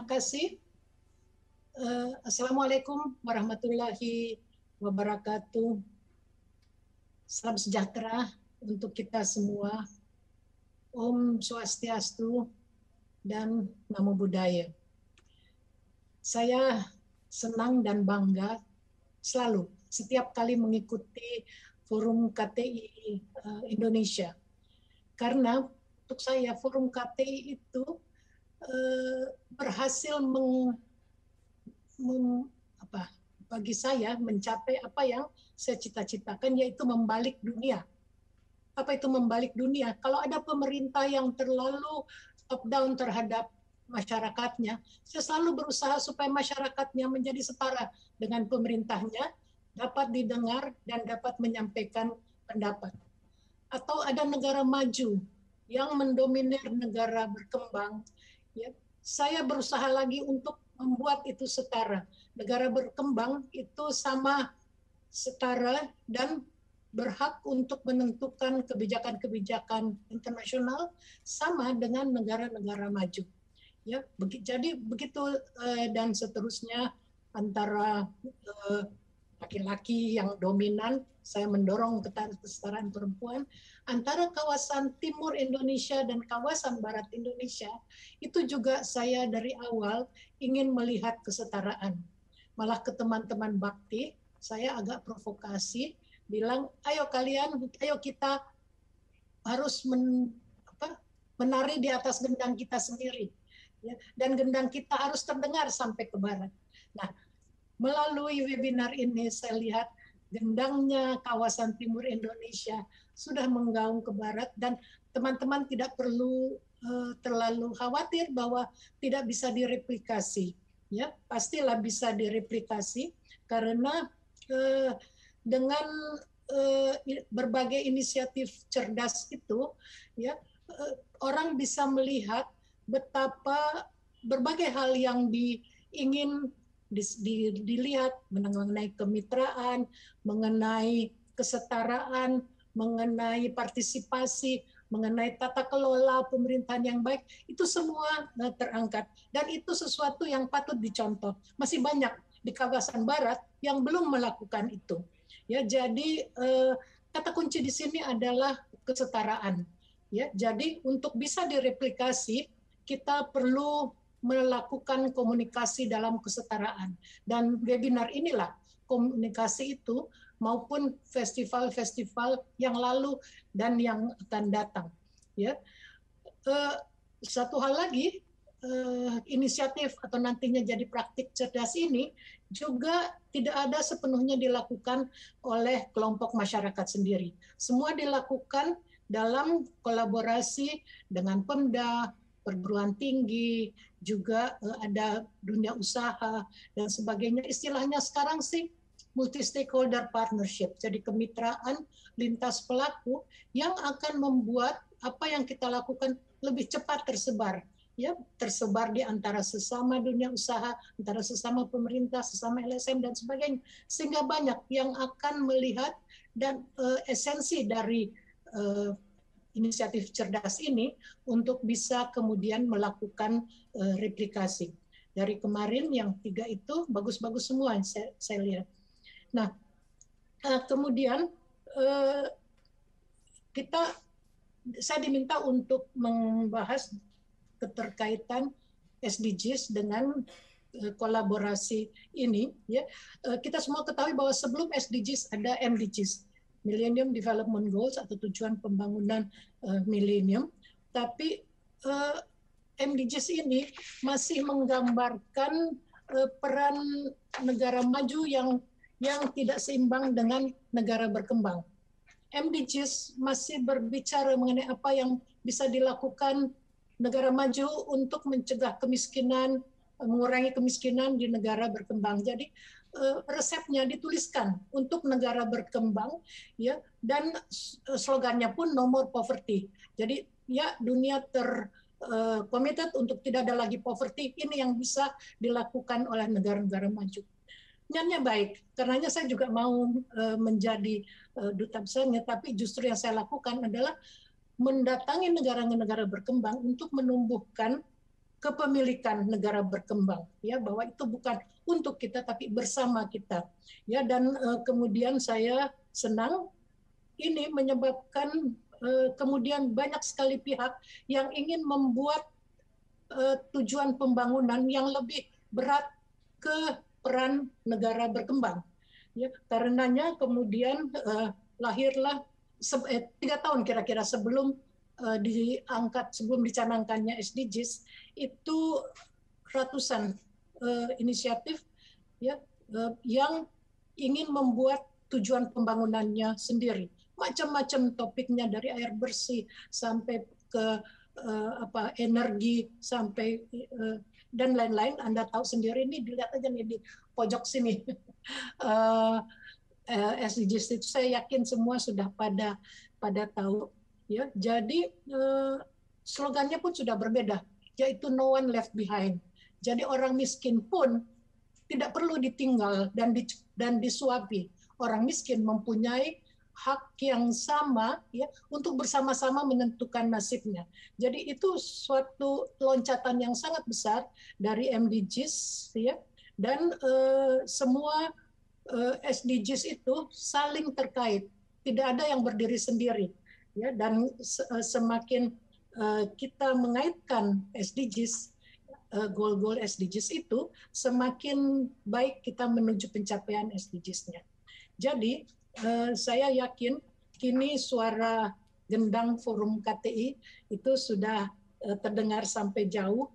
Terima kasih. Assalamualaikum warahmatullahi wabarakatuh. Salam sejahtera untuk kita semua. Om Swastiastu dan Namo Buddhaya. Saya senang dan bangga selalu setiap kali mengikuti forum KTI Indonesia. Karena untuk saya forum KTI itu berhasil bagi saya mencapai apa yang saya cita-citakan, yaitu membalik dunia. Apa itu membalik dunia? Kalau ada pemerintah yang terlalu top down terhadap masyarakatnya, saya selalu berusaha supaya masyarakatnya menjadi setara dengan pemerintahnya, dapat didengar dan dapat menyampaikan pendapat. Atau ada negara maju yang mendominir negara berkembang, ya, saya berusaha lagi untuk membuat itu setara. Negara berkembang itu sama setara dan berhak untuk menentukan kebijakan-kebijakan internasional sama dengan negara-negara maju. Ya, jadi begitu dan seterusnya antara laki-laki yang dominan, saya mendorong kesetaraan perempuan, antara kawasan timur Indonesia dan kawasan barat Indonesia, itu juga saya dari awal ingin melihat kesetaraan. Malah ke teman-teman bakti, saya agak provokasi, bilang, ayo kalian, ayo kita harus menari di atas gendang kita sendiri. Ya, dan gendang kita harus terdengar sampai ke barat. Nah, melalui webinar ini saya lihat gendangnya kawasan timur Indonesia sudah menggaung ke barat, dan teman-teman tidak perlu terlalu khawatir bahwa tidak bisa direplikasi. Ya, pastilah bisa direplikasi karena dengan berbagai inisiatif cerdas itu, ya, orang bisa melihat betapa berbagai hal yang ingin dilihat mengenai kemitraan, mengenai kesetaraan, mengenai partisipasi, mengenai tata kelola pemerintahan yang baik, itu semua terangkat. Dan itu sesuatu yang patut dicontoh. Masih banyak di kawasan barat yang belum melakukan itu. Ya, jadi kata kunci di sini adalah kesetaraan. Ya, jadi untuk bisa direplikasi, kita perlu melakukan komunikasi dalam kesetaraan. Dan webinar inilah komunikasi itu, maupun festival-festival yang lalu dan yang akan datang. Ya, satu hal lagi, inisiatif atau nantinya jadi praktik cerdas ini juga tidak ada sepenuhnya dilakukan oleh kelompok masyarakat sendiri. Semua dilakukan dalam kolaborasi dengan Pemda, perguruan tinggi, juga ada dunia usaha dan sebagainya. Istilahnya sekarang sih multi-stakeholder partnership, jadi kemitraan lintas pelaku yang akan membuat apa yang kita lakukan lebih cepat tersebar. Ya, tersebar di antara sesama dunia usaha, antara sesama pemerintah, sesama LSM dan sebagainya, sehingga banyak yang akan melihat dan esensi dari inisiatif cerdas ini untuk bisa kemudian melakukan replikasi. Dari kemarin yang 3 itu bagus-bagus semua saya lihat. Nah, kemudian saya diminta untuk membahas keterkaitan SDGs dengan kolaborasi ini. Ya, kita semua ketahui bahwa sebelum SDGs ada MDGs, Millennium Development Goals atau tujuan pembangunan milenium. Tapi MDGs ini masih menggambarkan peran negara maju yang tidak seimbang dengan negara berkembang. MDGs masih berbicara mengenai apa yang bisa dilakukan negara maju untuk mencegah kemiskinan, mengurangi kemiskinan di negara berkembang. Jadi resepnya dituliskan untuk negara berkembang, ya, dan slogannya pun no more poverty. Jadi ya, dunia committed untuk tidak ada lagi poverty. Ini yang bisa dilakukan oleh negara-negara maju. Niatnya baik, karenanya saya juga mau menjadi duta besarnya, tapi justru yang saya lakukan adalah mendatangi negara-negara berkembang untuk menumbuhkan kepemilikan negara berkembang, ya, bahwa itu bukan untuk kita tapi bersama kita, ya. Dan kemudian saya senang ini menyebabkan kemudian banyak sekali pihak yang ingin membuat tujuan pembangunan yang lebih berat ke peran negara berkembang, ya. Karenanya kemudian lahirlah 3 tahun kira-kira sebelum sebelum dicanangkannya SDGs, itu ratusan inisiatif, ya, yang ingin membuat tujuan pembangunannya sendiri. Macam-macam topiknya, dari air bersih sampai ke energi sampai dan lain-lain. Anda tahu sendiri, ini dilihat aja nih di pojok sini. SDGs itu saya yakin semua sudah pada tahu, ya. Jadi slogannya pun sudah berbeda, yaitu no one left behind. Jadi orang miskin pun tidak perlu ditinggal dan disuapi. Orang miskin mempunyai hak yang sama, ya, untuk bersama-sama menentukan nasibnya. Jadi itu suatu loncatan yang sangat besar dari MDGs, ya, dan semua SDGs itu saling terkait, tidak ada yang berdiri sendiri, ya. Dan semakin kita mengaitkan SDGs, goal-goal SDGs itu, semakin baik kita menuju pencapaian SDGs-nya. Jadi saya yakin kini suara gendang Forum KTI itu sudah terdengar sampai jauh.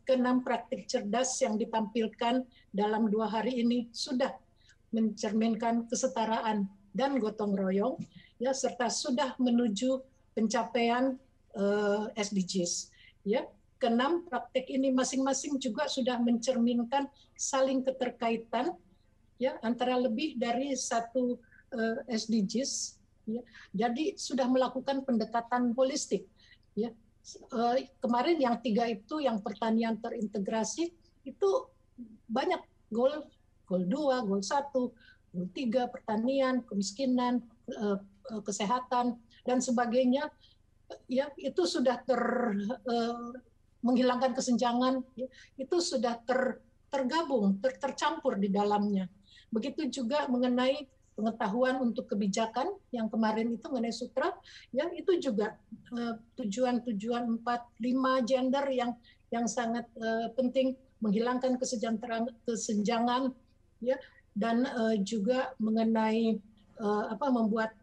Ke-6 praktik cerdas yang ditampilkan dalam 2 hari ini sudah mencerminkan kesetaraan dan gotong royong, ya, serta sudah menuju pencapaian SDGs, ya. Ke-6 praktik ini masing-masing juga sudah mencerminkan saling keterkaitan, ya, antara lebih dari satu SDGs, ya. Jadi sudah melakukan pendekatan holistik, ya. Kemarin yang 3 itu, yang pertanian terintegrasi, itu banyak goal 2, goal 1, goal 3, pertanian, kemiskinan, kesehatan, dan sebagainya, ya, itu sudah menghilangkan kesenjangan, ya, itu sudah tergabung, tercampur di dalamnya. Begitu juga mengenai pengetahuan untuk kebijakan yang kemarin itu mengenai sutra, ya, itu juga tujuan-tujuan 4-5 gender yang sangat penting, menghilangkan kesenjangan, ya, dan juga mengenai membuat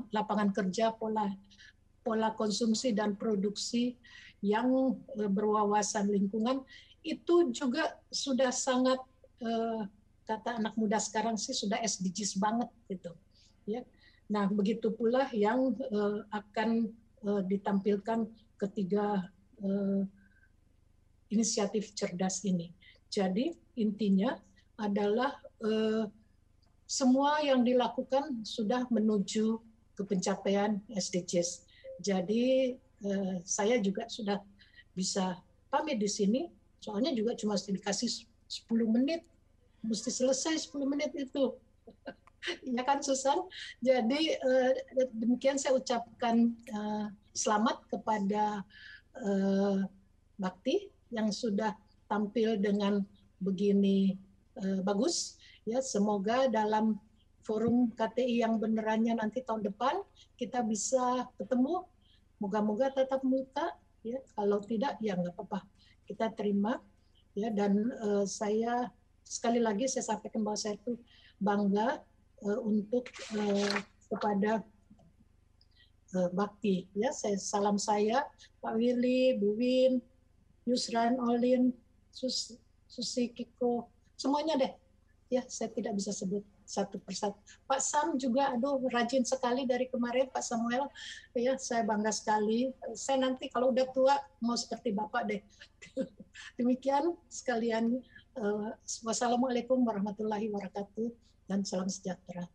lapangan kerja, pola konsumsi dan produksi yang berwawasan lingkungan, itu juga sudah sangat kata anak muda sekarang sih sudah SDGs banget gitu, ya. Nah, begitu pula yang akan ditampilkan ketiga inisiatif cerdas ini. Jadi intinya adalah semua yang dilakukan sudah menuju ke pencapaian SDGs. Jadi saya juga sudah bisa pamit di sini, soalnya juga cuma dikasih 10 menit, mesti selesai 10 menit itu. Ya kan, Susan? Jadi demikian saya ucapkan selamat kepada Bakti yang sudah tampil dengan begini bagus. Ya, semoga dalam forum KTI yang benerannya nanti tahun depan kita bisa ketemu. Moga-moga tatap muka, ya. Kalau tidak ya nggak apa-apa, kita terima, ya. Dan saya sekali lagi saya sampaikan bahwa saya itu bangga untuk kepada Bakti, ya. Salam saya Pak Willy, Bu Win, Yusran, Olin, Susi, Kiko, semuanya deh, ya. Saya tidak bisa sebut satu persatu. Pak Sam juga, aduh, rajin sekali dari kemarin, Pak Samuel, ya, saya bangga sekali. Saya nanti kalau udah tua mau seperti Bapak deh. Demikian sekalian. Wassalamualaikum warahmatullahi wabarakatuh dan salam sejahtera.